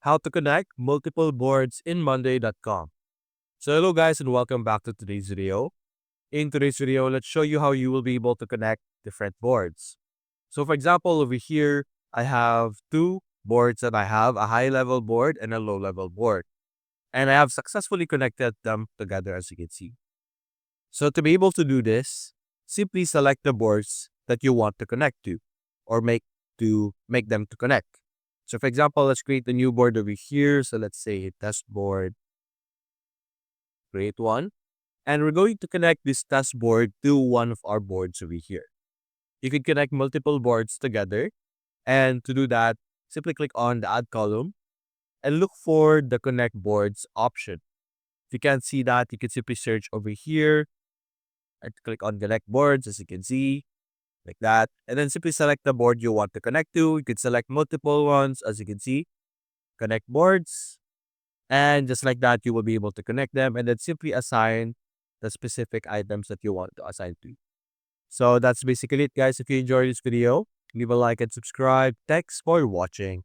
how to connect multiple boards in Monday.com. So hello guys and welcome back to today's video. In today's video, let's show you how you will be able to connect different boards. So for example, over here, I have two boards that I have, a high level board and a low level board. And I have successfully connected them together as you can see. So to be able to do this, simply select the boards that you want to connect to or make them to connect. So for example, let's create a new board over here. So let's say test board, create one. And we're going to connect this test board to one of our boards over here. You can connect multiple boards together. And to do that, simply click on the add column and look for the connect boards option. If you can't see that, you can simply search over here and click on connect boards as you can see, like that. And then simply select the board you want to connect to. You could select multiple ones as you can see, connect boards. And just like that, you will be able to connect them and then simply assign the specific items that you want to assign to. So that's basically it guys. If you enjoyed this video, leave a like and subscribe. Thanks for watching.